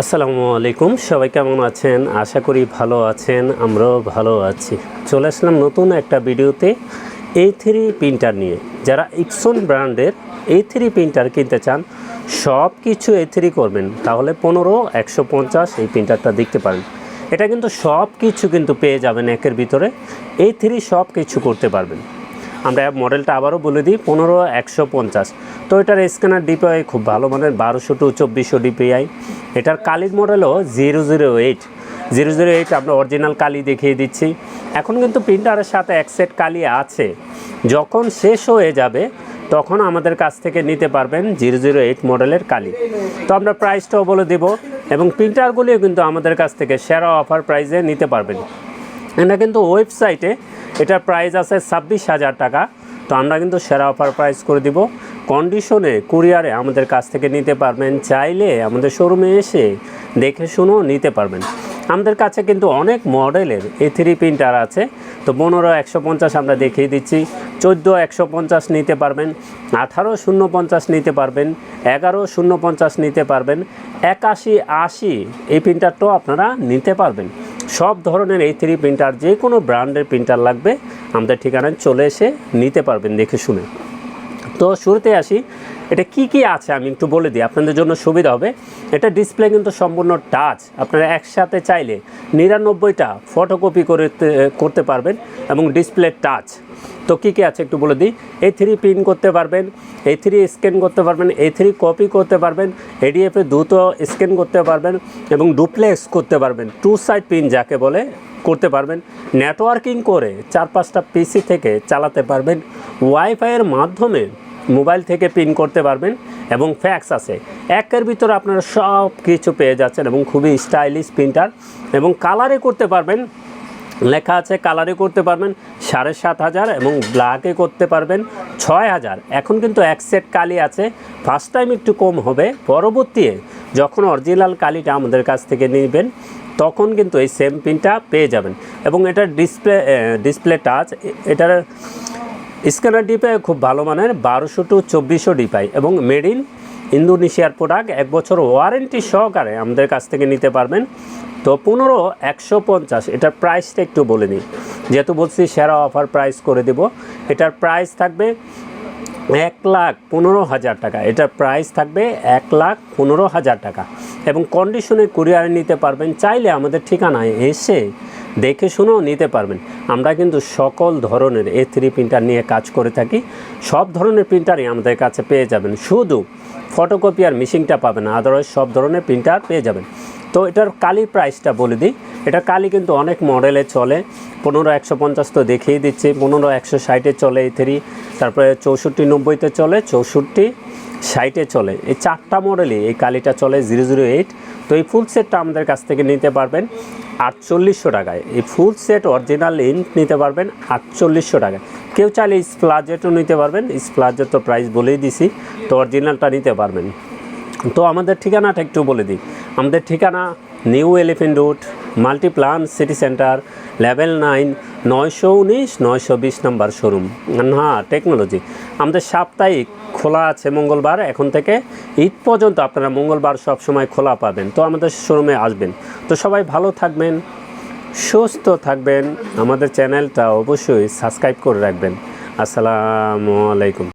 আসসালামু আলাইকুম, সবাই কেমন আছেন? আশা করি ভালো আছেন, আমরাও ভালো আছি। চলে আসলাম নতুন একটা ভিডিওতে A3 প্রিন্টার নিয়ে। যারা ইপসন ব্র্যান্ডের A3 প্রিন্টার কিনতে চান, সব কিছু A3 করবেন, তাহলে 15 150 এই প্রিন্টারটা দেখতে পারেন। এটা কিন্তু সব কিছু কিন্তু পেয়ে যাবেন একের ভিতরে। A3 সব কিছু করতে পারবেন। আমরা মডেলটা আবারও বলে দিই, 15150। তো এটার স্ক্যানার ডিপিআই খুব ভালো মানের, 1200 to 2400 ডিপিআই। এটার কালির মডেলও 008 আমরা অরিজিনাল কালি দেখিয়ে দিচ্ছি। এখন কিন্তু প্রিন্টারের সাথে এক সেট কালি আছে, যখন শেষ হয়ে যাবে তখন আমাদের কাছ থেকে নিতে পারবেন 008 মডেলের কালি। তো আমরা প্রাইসটাও বলে দেব, এবং প্রিন্টারগুলিও কিন্তু আমাদের কাছ থেকে সেরা অফার প্রাইসে নিতে পারবেন। এটা কিন্তু ওয়েবসাইটে এটার প্রাইস আছে 26,000 টাকা। তো আমরা কিন্তু সেরা অফার প্রাইস করে দিব। কন্ডিশনে কুরিয়ারে আমাদের কাছ থেকে নিতে পারবেন, চাইলে আমাদের শোরুমে এসে দেখে শুনেও নিতে পারবেন। আমাদের কাছে কিন্তু অনেক মডেলের A3 প্রিন্টার আছে। তো 15150 আমরা দেখিয়ে দিচ্ছি, 14150 নিতে পারবেন, 18050 নিতে পারবেন, 11050 নিতে পারবেন, 8180 এই প্রিন্টারটাও আপনারা নিতে পারবেন। সব ধরনের A3 প্রিন্টার, যে কোনো ব্র্যান্ডের প্রিন্টার লাগবে আমাদের ঠিকানায় চলে এসে নিতে পারবেন দেখে শুনে। তো শুরুতে আসি, এটা কি আছে আমি একটু বলে দিই, আপনাদের জন্য সুবিধা হবে। এটা ডিসপ্লে কিন্তু সম্পূর্ণ টাচ। আপনারা একসাথে চাইলে 99টা ফটোকপি করতে পারবেন, এবং ডিসপ্লে টাচ। তো কী আছে একটু বলে দিই। A3 প্রিন্ট করতে পারবেন, A3 স্ক্যান করতে পারবেন, A3 কপি করতে পারবেন, ADF দ্রুত স্ক্যান করতে পারবেন, এবং ডুপ্লেক্স করতে পারবেন, 2 সাইড প্রিন্ট যাকে বলে করতে পারবেন। নেটওয়ার্কিং করে 4-5টা পিসি থেকে চালাতে পারবেন। ওয়াইফাইয়ের মাধ্যমে মোবাইল থেকে প্রিন্ট করতে পারবেন, এবং ফ্যাক্স আছে। একের ভিতরে আপনারা সব কিছু পেয়ে যাচ্ছেন, এবং খুবই স্টাইলিশ প্রিন্টার। এবং কালারে করতে পারবেন, লেখা আছে কালারে করতে পারবেন 7500, এবং ব্ল্যাকে করতে পারবেন 6000। এখন কিন্তু এক সেট কালি আছে, ফার্স্ট টাইম একটু কম হবে, পরবর্তীতে যখন অরিজিনাল কালিটা আমাদের কাছ থেকে নেবেন তখন কিন্তু এই সেম প্রিন্টটা পেয়ে যাবেন। এবং এটার ডিসপ্লে টাচ, এটার স্ক্যানার ডিপিআই খুব ভালো মানের, 1200 to 2400 ডিপিআই, এবং মেড ইন ইন্দোনেশিয়ার প্রোডাক্ট, 1 বছর ওয়ারেন্টি সহকারে আমাদের কাছ থেকে নিতে পারবেন। তো 15150 এটার প্রাইসটা একটু বলে নিই, যেহেতু বলছি সেরা অফার প্রাইস করে দেব। এটার প্রাইস থাকবে 1,15,000 টাকা। এটার প্রাইস থাকবে 1,15,000 টাকা, এবং কন্ডিশনে কুরিয়ারে নিতে পারবেন, চাইলে আমাদের ঠিকানায় এসে দেখে শুনেও নিতে পারবেন। আমরা কিন্তু সকল ধরনের A3 প্রিন্টার নিয়ে কাজ করে থাকি। সব ধরনের প্রিন্টারই আমাদের কাছে পেয়ে যাবেন, শুধু ফটোকপি আর মিশিংটা পাবেন, আদারওয়াইজ সব ধরনের প্রিন্টার পেয়ে যাবেন। তো এটার কালির প্রাইসটা বলে দিই। এটার কালি কিন্তু অনেক মডেলে চলে। 15150 তো দেখিয়ে দিচ্ছি, 15160-এ চলে A3, তারপরে 6490-তে চলে, 6460-এ চলে। এই 4টা মডেলই এই কালিটা চলে 008। তো এই ফুল সেটটা আমাদের কাছ থেকে নিতে পারবেন 4800 টাকায়। এই ফুল সেট অরিজিনাল ইন্ক নিতে পারবেন 4800 টাকায়। কেউ চাইলে স্প্লাজেটও নিতে পারবেন, স্প্লাজেট তো প্রাইস বলেই দিছি, তো অরিজিনালটা নিতে পারবেন। তো আমাদের ঠিকানাটা একটু বলে দিই। আমাদের ঠিকানা new elephant road, Multiplan city centre, level 9, 919-920 নম্বর শোরুম, টেকনোলজি। আমাদের সাপ্তাহিক খোলা আছে মঙ্গলবার, এখন থেকে ঈদ পর্যন্ত আপনারা মঙ্গলবার সব সময় খোলা পাবেন। তো আমাদের শোরুমে আসবেন। তো সবাই ভালো থাকবেন, সুস্থ থাকবেন, আমাদের চ্যানেলটা অবশ্যই সাবস্ক্রাইব করে রাখবেন। আসসালামু আলাইকুম।